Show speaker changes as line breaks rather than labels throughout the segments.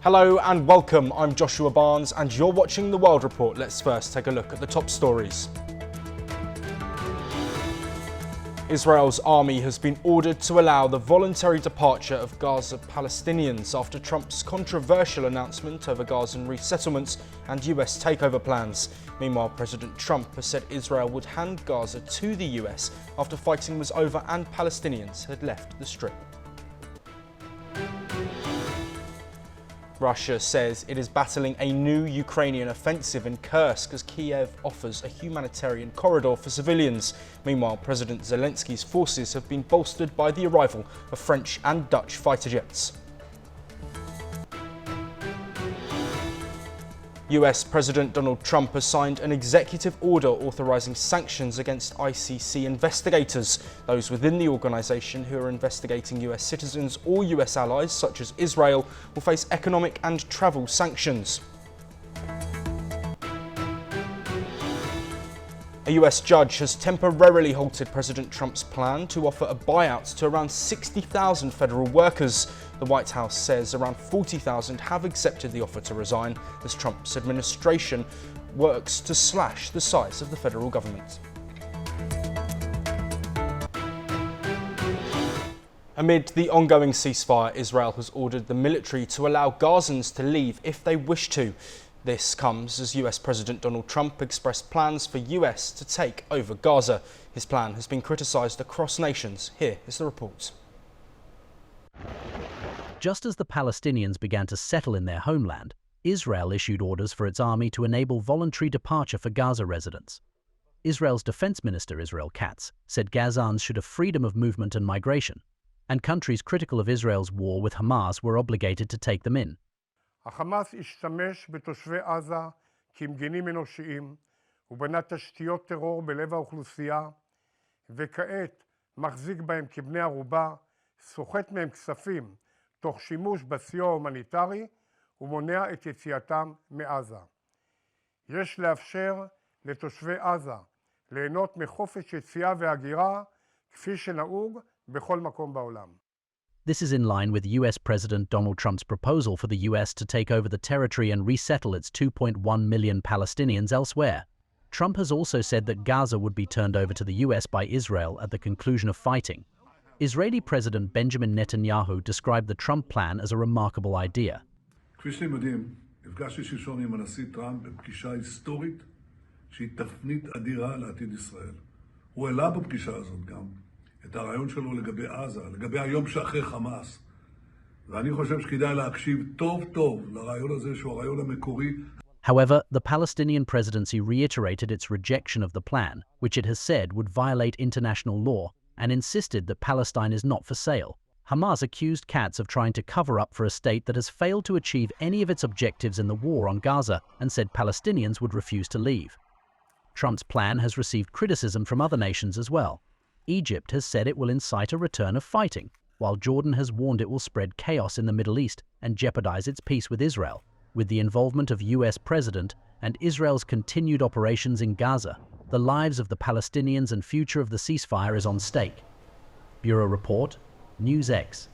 Hello and welcome, I'm Joshua Barnes and you're watching The World Report. Let's first take a look at the top stories. Israel's army has been ordered to allow the voluntary departure of Gaza Palestinians after Trump's controversial announcement over Gazan resettlements and US takeover plans. Meanwhile, President Trump has said Israel would hand Gaza to the US after fighting was over and Palestinians had left the Strip. Russia says it is battling a new Ukrainian offensive in Kursk as Kiev offers a humanitarian corridor for civilians. Meanwhile, President Zelensky's forces have been bolstered by the arrival of French and Dutch fighter jets. US President Donald Trump has signed an executive order authorizing sanctions against ICC investigators. Those within the organization who are investigating US citizens or US allies, such as Israel, will face economic and travel sanctions. A US judge has temporarily halted President Trump's plan to offer a buyout to around 60,000 federal workers. The White House says around 40,000 have accepted the offer to resign as Trump's administration works to slash the size of the federal government. Amid the ongoing ceasefire, Israel has ordered the military to allow Gazans to leave if they wish to. This comes as US President Donald Trump expressed plans for US to take over Gaza. His plan has been criticised across nations. Here is the report.
Just as the Palestinians began to settle in their homeland, Israel issued orders for its army to enable voluntary departure for Gaza residents. Israel's Defense Minister Israel Katz said Gazans should have freedom of movement and migration, and countries critical of Israel's war with Hamas were obligated to take them in.
החמאס השתמש בתושבי עזה כמגינים אנושיים ובנה תשתיות טרור בלב האוכלוסייה וכעת מחזיק בהם כבני ערובה, סוחט מהם כספים תוך שימוש בסיוע ההומניטרי ומונע את יציאתם מעזה. יש לאפשר לתושבי עזה ליהנות מחופש יציאה והגירה כפי שנהוג בכל מקום בעולם.
This is in line with US President Donald Trump's proposal for the US to take over the territory and resettle its 2.1 million Palestinians elsewhere. Trump has also said that Gaza would be turned over to the US by Israel at the conclusion of fighting. Israeli President Benjamin Netanyahu described the Trump plan as a remarkable idea.
כפי שאתם יודעים, נפגשתי שלשום עם הנשיא טראמפ בפגישה היסטורית שהיא תפנית אדירה לעתיד ישראל. הוא העלה בפגישה הזאת גם את הרעיון שלו לגבי עזה, לגבי היום שאחרי חמאס. ואני חושב שכדאי להקשיב טוב טוב לרעיון הזה שהוא הרעיון המקורי.
However, the Palestinian presidency reiterated its rejection of the plan, which it has said would violate international law, and insisted that Palestine is not for sale. Hamas accused Katz of trying to cover up for a state that has failed to achieve any of its objectives in the war on Gaza and said Palestinians would refuse to leave. Trump's plan has received criticism from other nations as well. Egypt has said it will incite a return of fighting, while Jordan has warned it will spread chaos in the Middle East and jeopardize its peace with Israel. With the involvement of US President and Israel's continued operations in Gaza, the lives of the Palestinians and future of the ceasefire is on stake. Bureau Report, NewsX.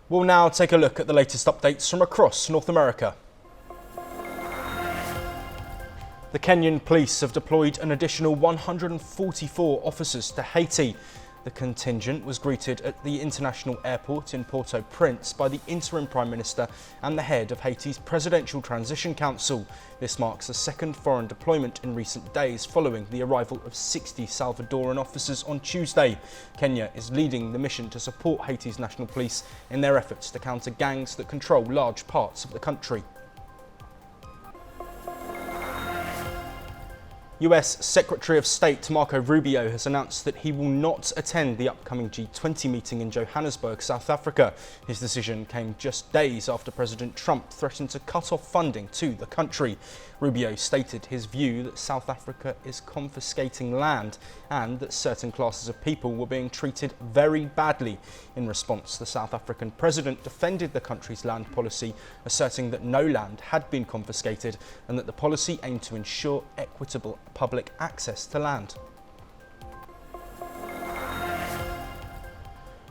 We'll now take a look at the latest updates from across North America. The Kenyan police have deployed an additional 144 officers to Haiti. The contingent was greeted at the international airport in Port-au-Prince by the interim Prime Minister and the head of Haiti's Presidential Transition Council. This marks the second foreign deployment in recent days following the arrival of 60 Salvadoran officers on Tuesday. Kenya is leading the mission to support Haiti's national police in their efforts to counter gangs that control large parts of the country. US Secretary of State Marco Rubio has announced that he will not attend the upcoming G20 meeting in Johannesburg, South Africa. His decision came just days after President Trump threatened to cut off funding to the country. Rubio stated his view that South Africa is confiscating land and that certain classes of people were being treated very badly. In response, the South African president defended the country's land policy, asserting that no land had been confiscated and that the policy aimed to ensure equitable public access to land.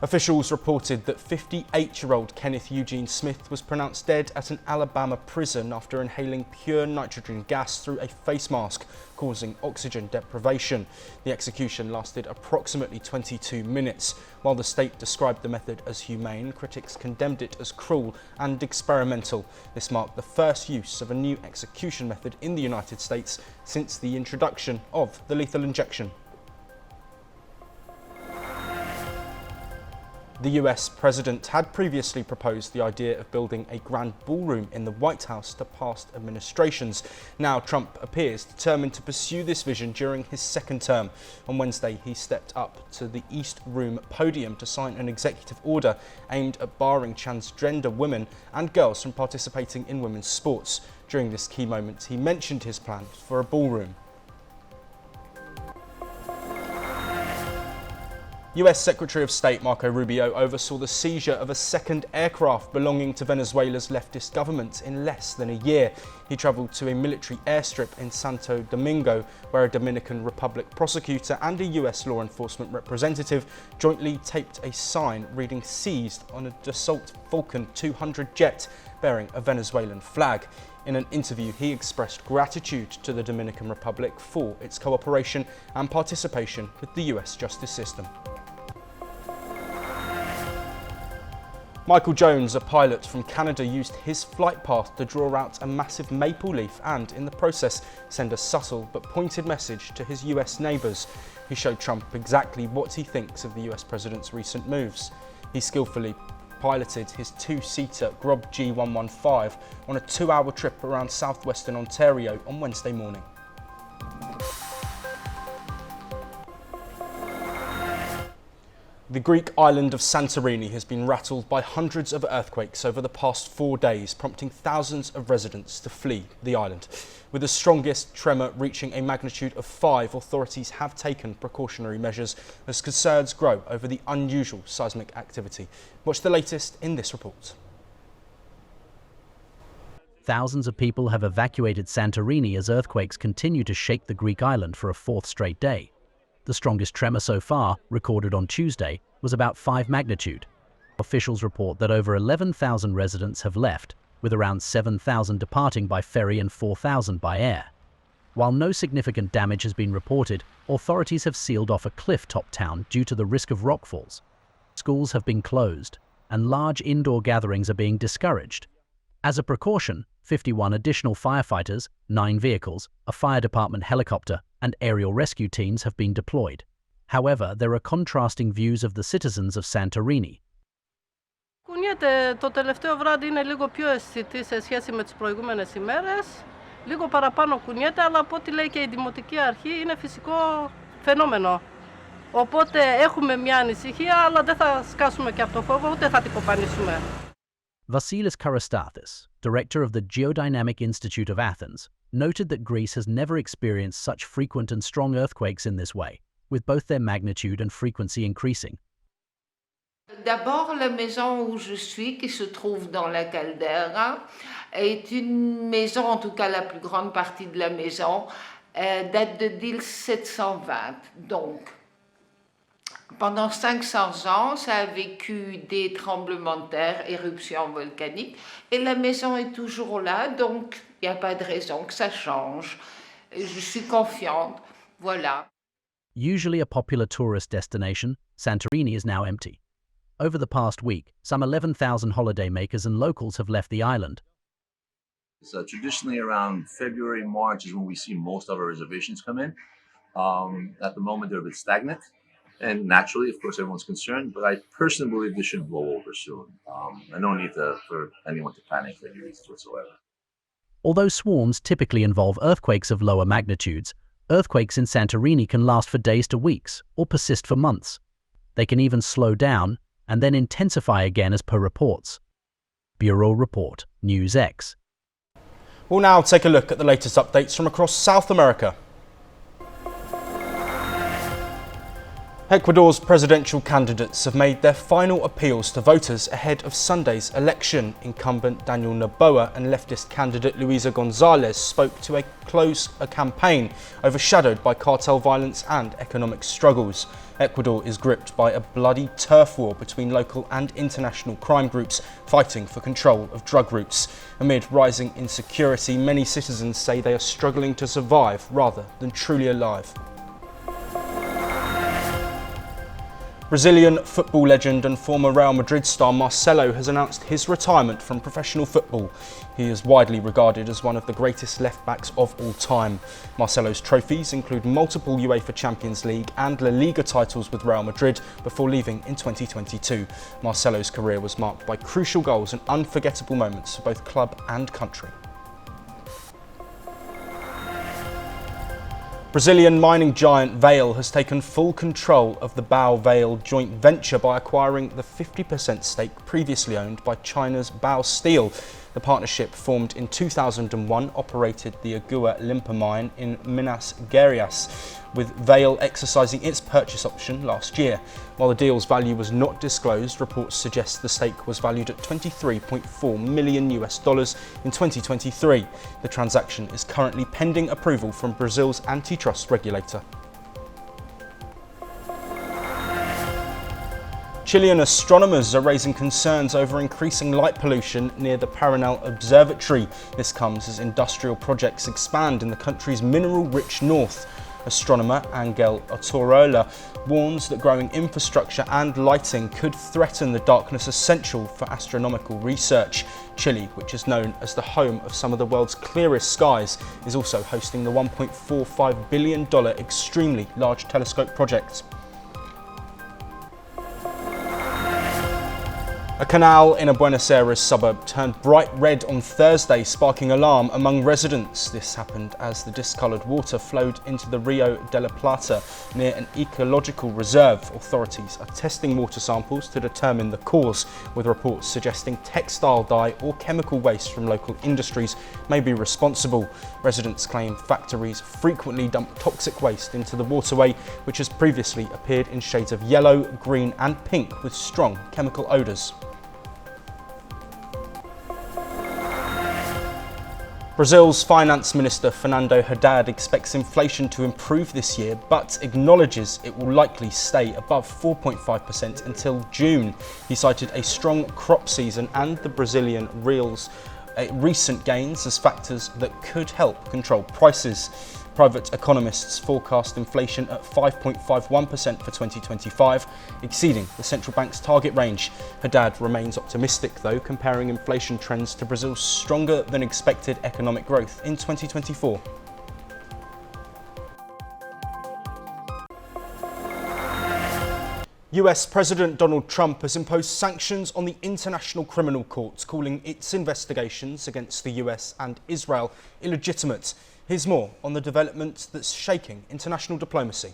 Officials reported that 58-year-old Kenneth Eugene Smith was pronounced dead at an Alabama prison after inhaling pure nitrogen gas through a face mask, causing oxygen deprivation. The execution lasted approximately 22 minutes. While the state described the method as humane, critics condemned it as cruel and experimental. This marked the first use of a new execution method in the United States since the introduction of the lethal injection. The US president had previously proposed the idea of building a grand ballroom in the White House to past administrations. Now Trump appears determined to pursue this vision during his second term. On Wednesday, he stepped up to the East Room podium to sign an executive order aimed at barring transgender women and girls from participating in women's sports. During this key moment, he mentioned his plan for a ballroom. US Secretary of State Marco Rubio oversaw the seizure of a second aircraft belonging to Venezuela's leftist government in less than a year. He travelled to a military airstrip in Santo Domingo, where a Dominican Republic prosecutor and a US law enforcement representative jointly taped a sign reading "Seized" on a Dassault Falcon 200 jet bearing a Venezuelan flag. In an interview, he expressed gratitude to the Dominican Republic for its cooperation and participation with the US justice system. Michael Jones, a pilot from Canada, used his flight path to draw out a massive maple leaf and, in the process, send a subtle but pointed message to his US neighbours. He showed Trump exactly what he thinks of the US president's recent moves. He skillfully piloted his two-seater Grob G115 on a 2-hour trip around southwestern Ontario on Wednesday morning. The Greek island of Santorini has been rattled by hundreds of earthquakes over the past 4 days, prompting thousands of residents to flee the island. With the strongest tremor reaching a magnitude of 5, authorities have taken precautionary measures as concerns grow over the unusual seismic activity. Watch the latest in this report.
Thousands of people have evacuated Santorini as earthquakes continue to shake the Greek island for a 4th straight day. The strongest tremor so far, recorded on Tuesday, was about 5 magnitude. Officials report that over 11,000 residents have left, with around 7,000 departing by ferry and 4,000 by air. While no significant damage has been reported, authorities have sealed off a cliff-top town due to the risk of rockfalls. Schools have been closed, and large indoor gatherings are being discouraged. As a precaution, 51 additional firefighters, 9 vehicles, a fire department helicopter, and aerial rescue teams have been deployed. However, there are contrasting views of the citizens of Santorini.
Κουνιέται το τελευταίο βράδυ, είναι λίγο πιο αισθητή σε σχέση με τις προηγούμενες ημέρες. Λίγο παραπάνω κουνιέται, αλλά από ό,τι λέει και η Δημοτική Αρχή είναι φυσικό φαινόμενο. Οπότε έχουμε μια ανησυχία, αλλά δεν θα σκάσουμε και από το φόβο, ούτε θα την κοπανίσουμε.
Vasilis Karastathis, director of the Geodynamic Institute of Athens, noted that Greece has never experienced such frequent and strong earthquakes in this way, with both their magnitude and frequency increasing.
D'abord, la maison où je suis, qui se trouve dans la caldeira, est une maison, en tout cas la plus grande partie de la maison, date de 1720. Donc, pendant 500 ans, ça a vécu des tremblements de terre, éruptions volcaniques, et la maison est toujours là, donc il n'y a pas de raison que ça change. Je suis confiante, voilà.
Usually a popular tourist destination, Santorini is now empty. Over the past week, some 11,000 holidaymakers and locals have left the island.
So traditionally around February, March is when we see most of our reservations come in. At the moment, they're a bit stagnant. And naturally, of course, everyone's concerned, but I personally believe this should blow over soon. And no need for anyone to panic for any reasons whatsoever.
Although swarms typically involve earthquakes of lower magnitudes, Earthquakes in Santorini can last for days to weeks or persist for months. They can even slow down and then intensify again as per reports. Bureau Report, NewsX.
We'll now take a look at the latest updates from across South America. Ecuador's presidential candidates have made their final appeals to voters ahead of Sunday's election. Incumbent Daniel Noboa and leftist candidate Luisa González spoke to a campaign overshadowed by cartel violence and economic struggles. Ecuador is gripped by a bloody turf war between local and international crime groups fighting for control of drug routes. Amid rising insecurity, many citizens say they are struggling to survive rather than truly alive. Brazilian football legend and former Real Madrid star Marcelo has announced his retirement from professional football. He is widely regarded as one of the greatest left-backs of all time. Marcelo's trophies include multiple UEFA Champions League and La Liga titles with Real Madrid before leaving in 2022. Marcelo's career was marked by crucial goals and unforgettable moments for both club and country. Brazilian mining giant Vale has taken full control of the Bao-Vale joint venture by acquiring the 50% stake previously owned by China's Bao Steel. The partnership, formed in 2001, operated the Agua Limpa mine in Minas Gerais, with Vale exercising its purchase option last year. While the deal's value was not disclosed, reports suggest the stake was valued at $23.4 million in 2023. The transaction is currently pending approval from Brazil's antitrust regulator. Chilean astronomers are raising concerns over increasing light pollution near the Paranal Observatory. This comes as industrial projects expand in the country's mineral-rich north. Astronomer Angel Otorola warns that growing infrastructure and lighting could threaten the darkness essential for astronomical research. Chile, which is known as the home of some of the world's clearest skies, is also hosting the $1.45 billion Extremely Large Telescope project. A canal in a Buenos Aires suburb turned bright red on Thursday, sparking alarm among residents. This happened as the discoloured water flowed into the Rio de la Plata near an ecological reserve. Authorities are testing water samples to determine the cause, with reports suggesting textile dye or chemical waste from local industries may be responsible. Residents claim factories frequently dump toxic waste into the waterway, which has previously appeared in shades of yellow, green and pink with strong chemical odours. Brazil's finance minister Fernando Haddad expects inflation to improve this year, but acknowledges it will likely stay above 4.5% until June. He cited a strong crop season and the Brazilian real's recent gains as factors that could help control prices. Private economists forecast inflation at 5.51% for 2025, exceeding the central bank's target range. Haddad remains optimistic, though, comparing inflation trends to Brazil's stronger than expected economic growth in 2024. US President Donald Trump has imposed sanctions on the International Criminal Court, calling its investigations against the US and Israel illegitimate. Here's more on the development that's shaking international diplomacy.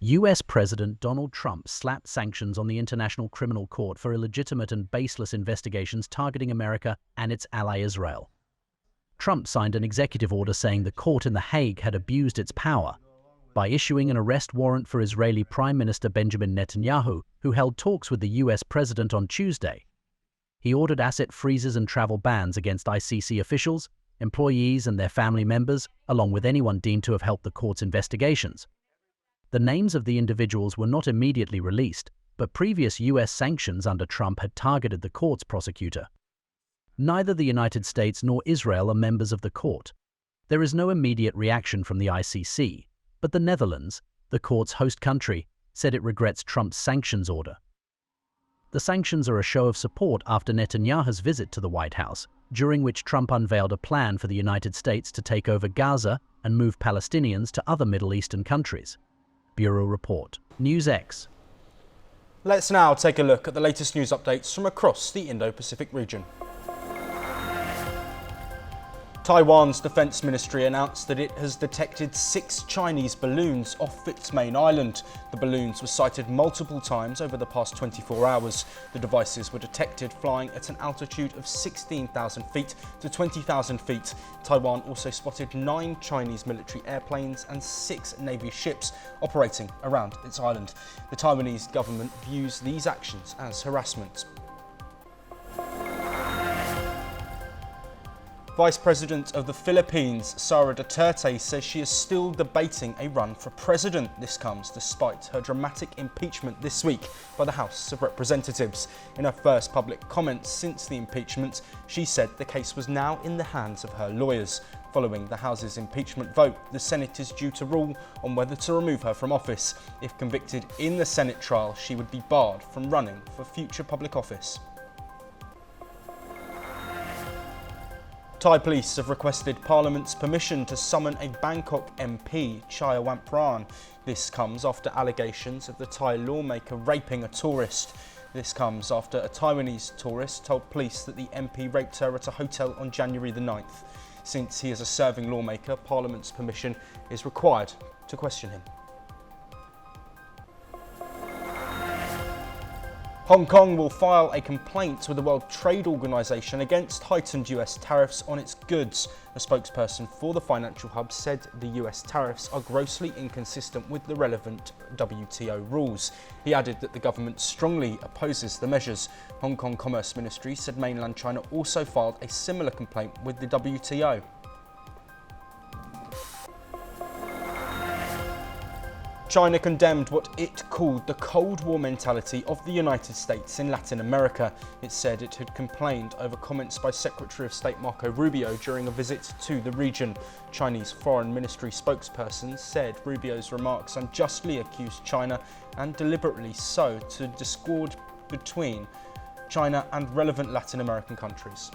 US President Donald Trump slapped sanctions on the International Criminal Court for illegitimate and baseless investigations targeting America and its ally Israel. Trump signed an executive order saying the court in The Hague had abused its power by issuing an arrest warrant for Israeli Prime Minister Benjamin Netanyahu, who held talks with the US president on Tuesday. He ordered asset freezes and travel bans against ICC officials, employees and their family members, along with anyone deemed to have helped the court's investigations. The names of the individuals were not immediately released, but previous US sanctions under Trump had targeted the court's prosecutor. Neither the United States nor Israel are members of the court. There is no immediate reaction from the ICC, but the Netherlands, the court's host country, said it regrets Trump's sanctions order. The sanctions are a show of support after Netanyahu's visit to the White House, during which Trump unveiled a plan for the United States to take over Gaza and move Palestinians to other Middle Eastern countries. Bureau Report, NewsX.
Let's now take a look at the latest news updates from across the Indo-Pacific region. Taiwan's defense ministry announced that it has detected 6 Chinese balloons off its main island. The balloons were sighted multiple times over the past 24 hours. The devices were detected flying at an altitude of 16,000 feet to 20,000 feet. Taiwan also spotted 9 Chinese military airplanes and 6 Navy ships operating around its island. The Taiwanese government views these actions as harassment. Vice President of the Philippines, Sara Duterte, says she is still debating a run for president. This comes despite her dramatic impeachment this week by the House of Representatives. In her first public comments since the impeachment, she said the case was now in the hands of her lawyers. Following the House's impeachment vote, the Senate is due to rule on whether to remove her from office. If convicted in the Senate trial, she would be barred from running for future public office. Thai police have requested Parliament's permission to summon a Bangkok MP, Chayawampran. This comes after allegations of the Thai lawmaker raping a tourist. This comes after a Taiwanese tourist told police that the MP raped her at a hotel on January the 9th. Since he is a serving lawmaker, Parliament's permission is required to question him. Hong Kong will file a complaint with the World Trade Organization against heightened US tariffs on its goods. A spokesperson for the financial hub said the US tariffs are grossly inconsistent with the relevant WTO rules. He added that the government strongly opposes the measures. Hong Kong Commerce Ministry said mainland China also filed a similar complaint with the WTO. China condemned what it called the Cold War mentality of the United States in Latin America. It said it had complained over comments by Secretary of State Marco Rubio during a visit to the region. Chinese Foreign Ministry spokesperson said Rubio's remarks unjustly accused China, and deliberately so, to discord between China and relevant Latin American countries.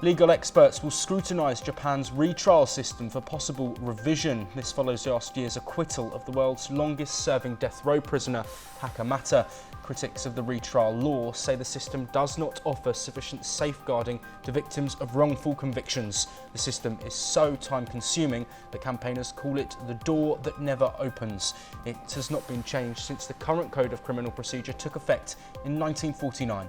Legal experts will scrutinise Japan's retrial system for possible revision. This follows last year's acquittal of the world's longest-serving death row prisoner, Hakamata. Critics of the retrial law say the system does not offer sufficient safeguarding to victims of wrongful convictions. The system is so time-consuming that campaigners call it the door that never opens. It has not been changed since the current Code of Criminal Procedure took effect in 1949.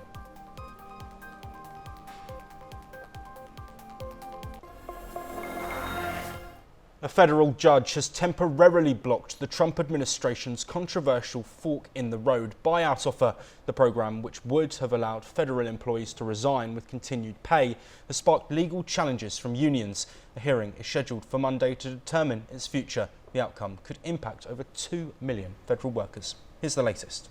A federal judge has temporarily blocked the Trump administration's controversial fork in the road buyout offer. The program, which would have allowed federal employees to resign with continued pay, has sparked legal challenges from unions. A hearing is scheduled for Monday to determine its future. The outcome could impact over 2 million federal workers. Here's the latest.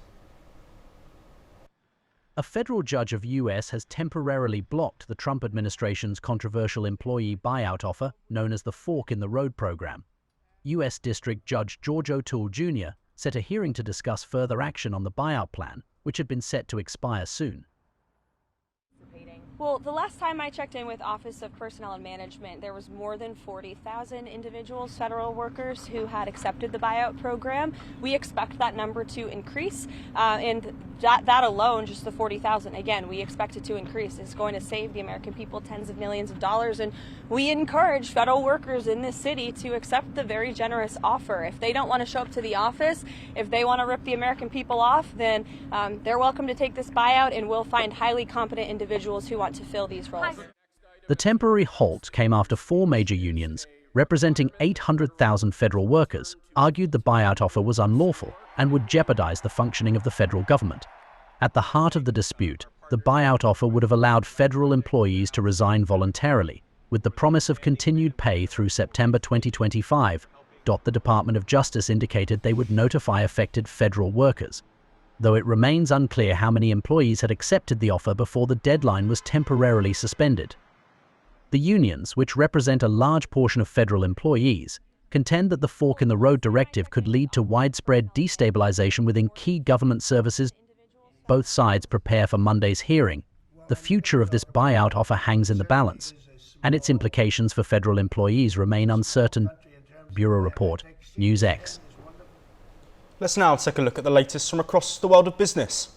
A federal judge of US has temporarily blocked the Trump administration's controversial employee buyout offer, known as the Fork in the Road program. US District Judge George O'Toole Jr. set a hearing to discuss further action on the buyout plan, which had been set to expire soon.
Well, the last time I checked in with Office of Personnel and Management, there was more than 40,000 individuals, federal workers, who had accepted the buyout program. We expect that number to increase, and that alone, just the 40,000, again, we expect it to increase. It's going to save the American people tens of millions of dollars, and we encourage federal workers in this city to accept the very generous offer. If they don't want to show up to the office, if they want to rip the American people off, then they're welcome to take this buyout, and we'll find highly competent individuals who want to fill these roles.
The temporary halt came after 4 major unions, representing 800,000 federal workers, argued the buyout offer was unlawful and would jeopardize the functioning of the federal government. At the heart of the dispute, the buyout offer would have allowed federal employees to resign voluntarily, with the promise of continued pay through September 2025. The Department of Justice indicated they would notify affected federal workers, though it remains unclear how many employees had accepted the offer before the deadline was temporarily suspended. The unions, which represent a large portion of federal employees, contend that the Fork in the Road directive could lead to widespread destabilization within key government services. Both sides prepare for Monday's hearing. The future of this buyout offer hangs in the balance, and its implications for federal employees remain uncertain. Bureau Report, NewsX.
Let's now take a look at the latest from across the world of business.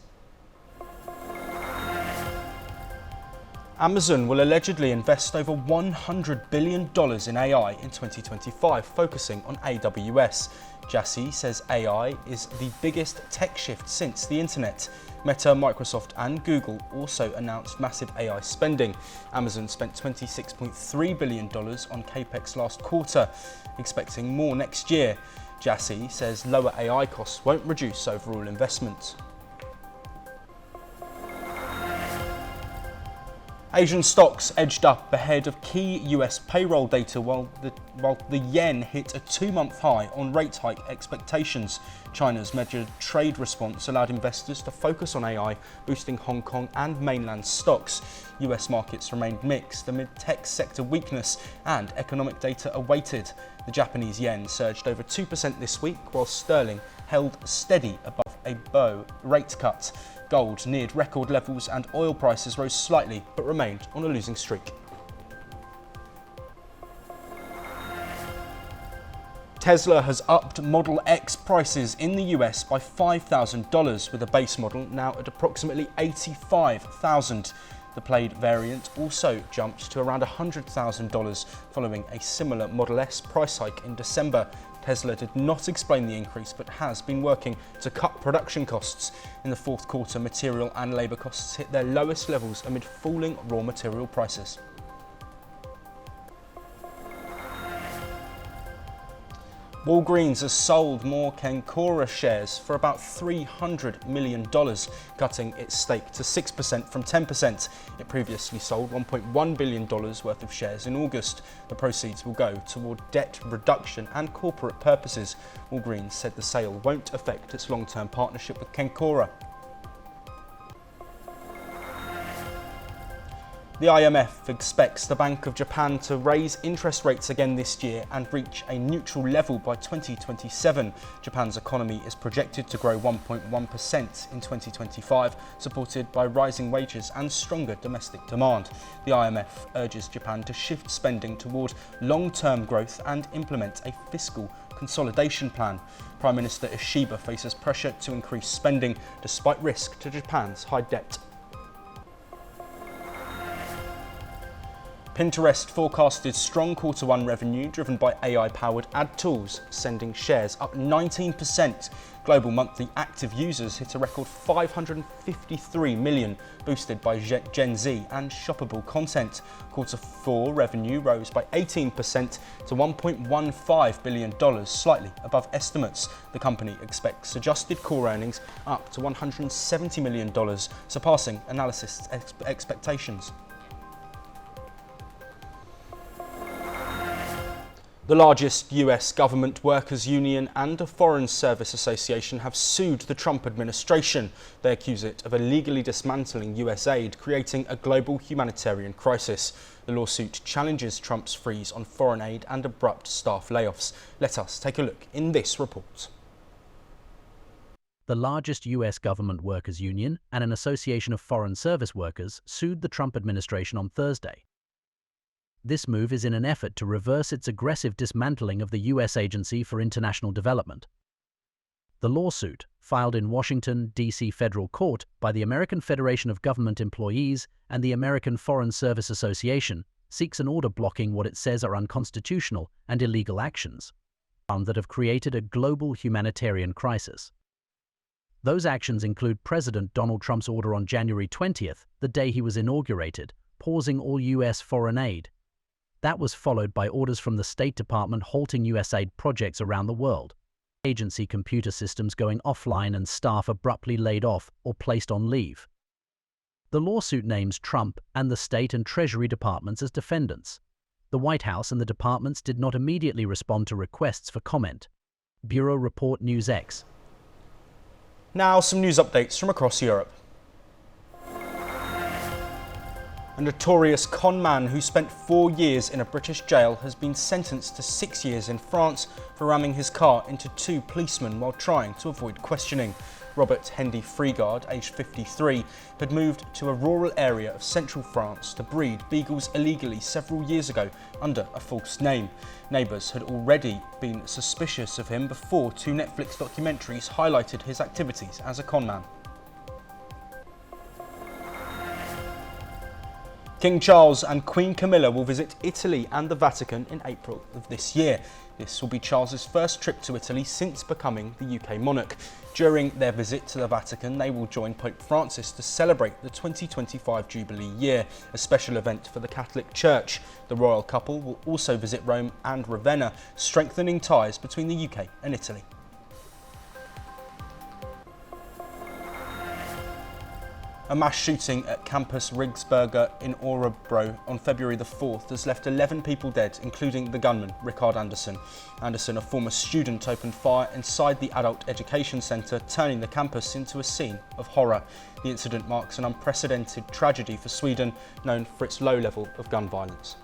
Amazon will allegedly invest over $100 billion in AI in 2025, focusing on AWS. Jassy says AI is the biggest tech shift since the internet. Meta, Microsoft and Google also announced massive AI spending. Amazon spent $26.3 billion on capex last quarter, expecting more next year. Jassy says lower AI costs won't reduce overall investment. Asian stocks edged up ahead of key US payroll data while the yen hit a 2-month high on rate hike expectations. China's measured trade response allowed investors to focus on AI, boosting Hong Kong and mainland stocks. US markets remained mixed amid tech sector weakness and economic data awaited. The Japanese yen surged over 2% this week, while sterling held steady above a bow rate cut. Gold neared record levels and oil prices rose slightly but remained on a losing streak. Tesla has upped Model X prices in the US by $5,000, with the base model now at approximately $85,000. The Plaid variant also jumped to around $100,000 following a similar Model S price hike in December. Tesla did not explain the increase but has been working to cut production costs. In the fourth quarter, material and labour costs hit their lowest levels amid falling raw material prices. Walgreens has sold more Cencora shares for about $300 million, cutting its stake to 6% from 10%. It previously sold $1.1 billion worth of shares in August. The proceeds will go toward debt reduction and corporate purposes. Walgreens said the sale won't affect its long-term partnership with Cencora. The IMF expects the Bank of Japan to raise interest rates again this year and reach a neutral level by 2027. Japan's economy is projected to grow 1.1% in 2025, supported by rising wages and stronger domestic demand. The IMF urges Japan to shift spending toward long-term growth and implement a fiscal consolidation plan. Prime Minister Ishiba faces pressure to increase spending despite risk to Japan's high debt. Pinterest forecasted strong Q1 revenue driven by AI-powered ad tools, sending shares up 19%. Global monthly active users hit a record 553 million, boosted by Gen Z and shoppable content. Q4 revenue rose by 18% to $1.15 billion, slightly above estimates. The company expects adjusted core earnings up to $170 million, surpassing analysts' expectations. The largest US government workers' union and a foreign service association have sued the Trump administration. They accuse it of illegally dismantling US aid, creating a global humanitarian crisis. The lawsuit challenges Trump's freeze on foreign aid and abrupt staff layoffs. Let us take a look in this report.
The largest US government workers' union and an association of foreign service workers sued the Trump administration on Thursday. This move is in an effort to reverse its aggressive dismantling of the U.S. Agency for International Development. The lawsuit, filed in Washington, D.C. federal court by the American Federation of Government Employees and the American Foreign Service Association, seeks an order blocking what it says are unconstitutional and illegal actions that have created a global humanitarian crisis. Those actions include President Donald Trump's order on January 20th, the day he was inaugurated, pausing all U.S. foreign aid. That was followed by orders from the State Department halting USAID projects around the world, agency computer systems going offline and staff abruptly laid off or placed on leave. The lawsuit names Trump and the State and Treasury departments as defendants. The White House and the departments did not immediately respond to requests for comment. Bureau Report NewsX.
Now some news updates from across Europe. A notorious con man who spent 4 years in a British jail has been sentenced to 6 years in France for ramming his car into 2 policemen while trying to avoid questioning. Robert Hendy Freegard, aged 53, had moved to a rural area of central France to breed beagles illegally several years ago under a false name. Neighbours had already been suspicious of him before 2 Netflix documentaries highlighted his activities as a con man. King Charles and Queen Camilla will visit Italy and the Vatican in April of this year. This will be Charles's first trip to Italy since becoming the UK monarch. During their visit to the Vatican, they will join Pope Francis to celebrate the 2025 Jubilee year, a special event for the Catholic Church. The royal couple will also visit Rome and Ravenna, strengthening ties between the UK and Italy. A mass shooting at Campus Rigsberger in Örebro on February the 4th has left 11 people dead, including the gunman, Rickard Andersson. Andersson, a former student, opened fire inside the Adult Education Centre, turning the campus into a scene of horror. The incident marks an unprecedented tragedy for Sweden, known for its low level of gun violence.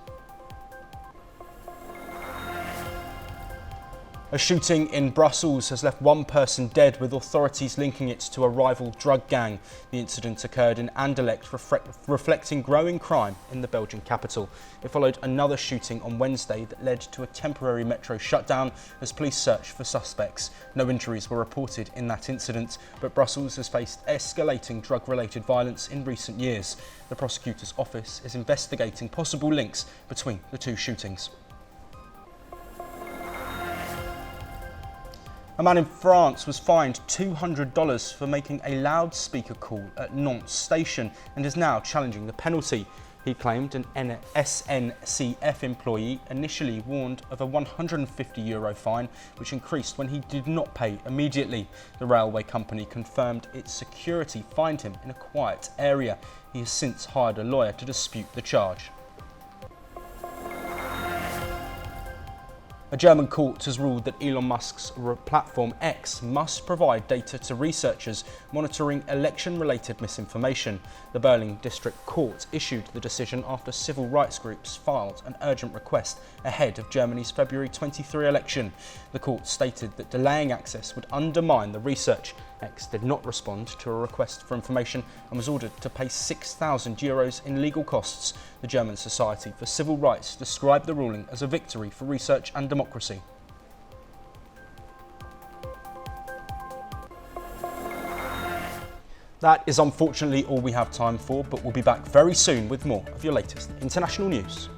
A shooting in Brussels has left one person dead, with authorities linking it to a rival drug gang. The incident occurred in Anderlecht, reflecting growing crime in the Belgian capital. It followed another shooting on Wednesday that led to a temporary metro shutdown as police searched for suspects. No injuries were reported in that incident, but Brussels has faced escalating drug-related violence in recent years. The prosecutor's office is investigating possible links between the two shootings. A man in France was fined $200 for making a loudspeaker call at Nantes station and is now challenging the penalty. He claimed an SNCF employee initially warned of a €150 fine, which increased when he did not pay immediately. The railway company confirmed its security fined him in a quiet area. He has since hired a lawyer to dispute the charge. A German court has ruled that Elon Musk's platform X must provide data to researchers monitoring election-related misinformation. The Berlin District Court issued the decision after civil rights groups filed an urgent request ahead of Germany's February 23 election. The court stated that delaying access would undermine the research. X did not respond to a request for information and was ordered to pay €6,000 in legal costs. The German Society for Civil Rights described the ruling as a victory for research and democracy. That is unfortunately all we have time for, but we'll be back very soon with more of your latest international news.